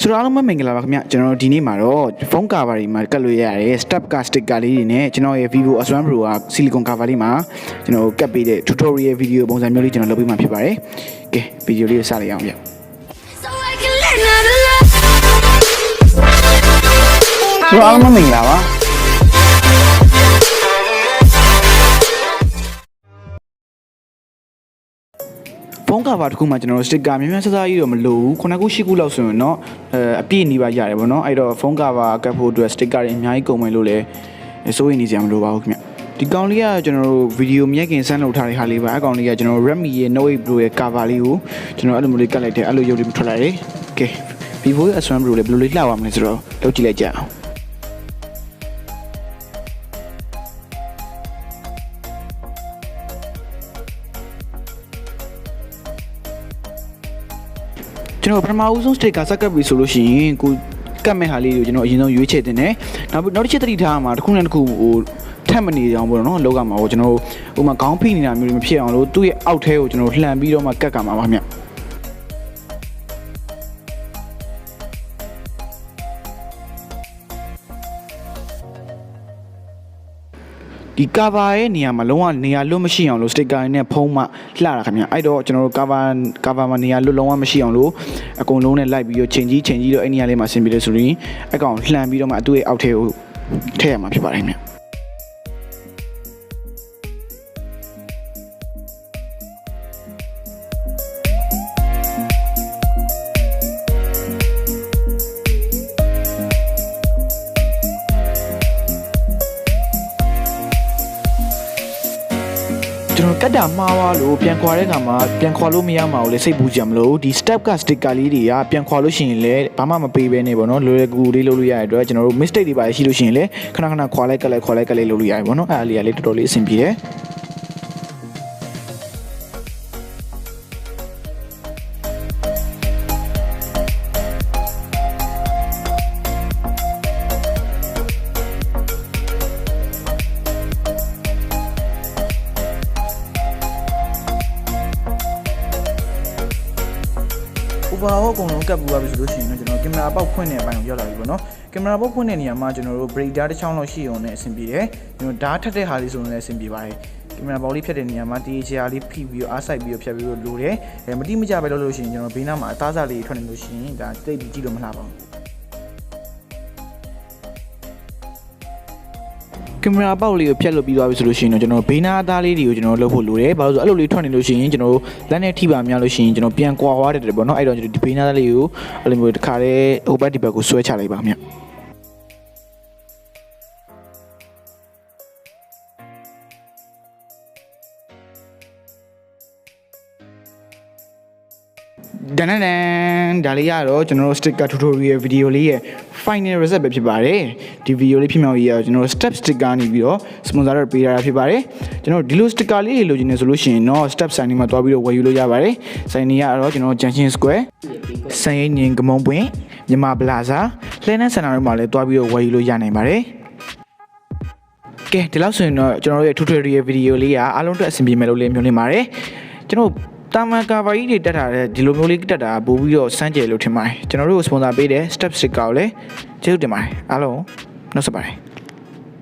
ဆိုတော့အားလုံးပဲမင်္ဂလာပါခင်ဗျကျွန်တော်ဒီနေ့မှာတော့ဖုန်း cover တွေမှာကတ်လို့ရတယ် step card sticker လေးတွေနဲ့ကျွန်တော်ရဲ့ Vivo S1 Pro က silicone cover လေးမှာကျွန်တော်ကတ်ပေးတဲ့ tutorial video ပုံစံမျိုးလေးကျွန်တော်လုပ်ပေးမှာဖြစ်ပါတယ်။ကဲ video လေးကိုစလိုက်အောင်ဗျ။ဆိုတော့အားလုံးမင်္ဂလာပါဖုန်းကဘာတစ်ခုမှကျွန်တော်တို့ sticker များများဆဆကြီးတော့မလိုဘူးခု9ခု10ခုလောက်ဆိုရင်တော့အပြည့်နေပါရတယ်ဗောနော်အဲ့တော့ဖုန်းကဘာကတ်ဖို့အတွက် sticker တွေအများကြီးကုန်မယ်လို့လည်းစိုးရိမ်နေစရာမလိုပါဘူးခင်ဗျဒီကောင်လေးကကျွန်တော်တို့ဗီဒီယိုမြက်ခင်ဆန်းလုပ်ထားတဲ့ဟာလေးပါအကောင်လေးကကျွန်တော် Redmi ရဲ့ Note 8 Pro ရဲ့ cover လေးကိုကျွန်တော်အဲ့လိုမျိုးလေးကတ်လိုက်တယ်အဲ့လိုရုပ်လေးထွက်လာတယ်ကဲ Vivo S1 Pro လေးဘယ်လိုလေးလှပါမလဲဆိုတော့လုပ်ကြည့်လိုက်ကြအောင်ကျွန်တော်ပထမဦးဆုံး sticker စက်ကပ်ပြီဆိုလို့ရှိရင်ကိုကတ်မဲ့ဟာလေးကိုကျွန်တော်အရင်ဆုံးရွေးချယ်တင်တယ်နောက်တစ်ချက်သတိထားမှာတစ်ခုနဲ့တစ်ခုဟိုထပ်မနေအောင်ပေါ့နော်လောက်ကမှာဟိုကျွန်တော်ဟိုမှာခေါင်းဖိနေတာမျိုးမဖြစ်အောင်လို့သူ့ရဲ့အောက်ထဲကိုကျွန်တော်လှန်ပြီးတော့မှကတ်ကမှာပါမြတ်ဒီ cover ရဲ့နေရာမှာလုံးဝနေရာလွတ်မရှိအောင်လို့ sticker နဲ့ဖုံးမှလှတာခင်ဗျအဲ့တော့ကျွန်တော်တို့ cover မှာနေရာလွတ်လုံးဝမရှိအောင်လို့အကုန်လုံးနဲ့လိုက်ပြီးတော့ချိန်ကြီးတော့အဲ့နေရာလေးမှာဆင်ပြီးလို့ဆိုရင်အကောင်လှန်ပြီးတော့မှအတူရဲ့အောက်ထဲကိုထည့်ရမှာဖြစ်ပါတယ်ခင်ဗျကျွန်တော်ကတ်တာမှားသွားလို့ပြန်ခွာတဲ့အခါမှာပြန်ခွာလို့မရမှာကိုလည်းစိတ်ပူကြမလို့ဒီ step card sticker လေးတွေကပြန်ခွာလို့ရှိရင်လည်းဘာမှမပေးဘဲနေပေါ့နော်လွယ်ကူလေးလုပ်လို့ရတဲ့အတွက်ကျွန်တော်တို့ mistake တွေပါရှိလို့ရှိရင်လည်းခဏခွာလိုက်ကတ်လိုက်လုပ်လို့ရတယ်ပေါ့နော်အဲ့ဒါလေးကလည်းတော်တော်လေးအဆင်ပြေတယ်ဘာဟောအကုန်လုံးကတ်ပူပါပြီဆိုလို့ရှိရင်တော့ကျွန်တော်ကင်မရာပေါက်ဖွင့်တဲ့အပိုင်းကိုရောက်လာပြီပေါ့နော်ကင်မရာပေါက်ဖွင့်တဲ့နေရာမှာကျွန်တော်တို့ break ဓာတ်တစ်ချောင်းလောက်ရှိအောင်နဲ့အဆင်ပြေတယ်ကျွန်တော်ဓာတ်ထက်တဲ့ဟာလေးဆိုရင်လည်းအဆင်ပြေပါတယ်ကင်မရာပေါက်လေးဖြတ်တဲ့နေရာမှာတီးချာလေးဖိပြီးတော့အားဆိုင်ပြီးတော့ဖြတ်ပြီးတော့လိုတယ်မတိမကျပဲလုပ်လို့ရှိရင်ကျွန်တော်ဘေးနားမှာအသားစားလေးထွက်နေလို့ရှိရင်ဒါတိတ်ပြီးကြည့်လို့မလှပါဘူးကင်မရာပေါက်လေးကိုဖြတ်လုပ်ပြီးသွားပြီဆိုလို့ရှိရင်တော့ကျွန်တော်ဘေးနားအသားလေးတွေကိုကျွန်တော်လုပ်ဖို့လိုတယ်ဘာလို့ဆိုအဲ့လိုလေးထွက်နေလို့ရှိရင်ကျွန်တော်လက်နဲ့ထိပါများလို့ရှိရင်ကျွန်တော်ပြန်ကွာသွားတယ်ပေါ့နော်အဲ့တော့ကျွန်တော်ဒီဘေးနားသားလေးကိုအဲ့လိုမျိုးတစ်ခါတည်းဟိုဘက်ဒီဘက်ကိုဆွဲချလိုက်ပါမြတ်ဒန်ဒါလေးရတော့ကျွန်တော်တို့ sticker tutorial video လေးရဲ့ final result ပဲဖြစ်ပါတယ်ဒီ video လေးဖြစ်မြောက်ရေးရကျွန်တော်တို့ step sticker နေပြီးတော့ sponsor တွေပေးတာဖြစ်ပါတယ်ကျွန်တော်ဒီလို sticker လေးတွေလိုချင်နေဆိုလို့ရှိရင်တော့ step sign မှာတွားပြီးတော့ဝယ်ယူလို့ရပါတယ် sign တွေကတော့ကျွန်တော် Junction Square စံရိပ်ငင်ကမုံပွင့်မြန်မာပလာဇာလှည်းနန်းစင်တာတွေမှာလည်းတွားပြီးတော့ဝယ်ယူလို့ရနိုင်ပါတယ်ကဲဒီလောက်ဆိုရင်တော့ကျွန်တော်တို့ရဲ့ tutorial video လေးကအားလုံးအတွက်အဆင်ပြေမယ်လို့လည်းမျှော်လင့်ပါတယ်ကျွန်တော်တာမန် cover ကြီးတွေတက်တာတဲ့ဒီလိုမျိုးလေးတက်တာပို့ပြီးတော့စမ်းကြယ်လို့ထင်ပါတယ်ကျွန်တော်တို့ sponsor ပေးတဲ့ step sticker ကိုလည်းကျေးဇူးတင်ပါတယ်အားလုံးနှုတ်ဆက်ပါတယ်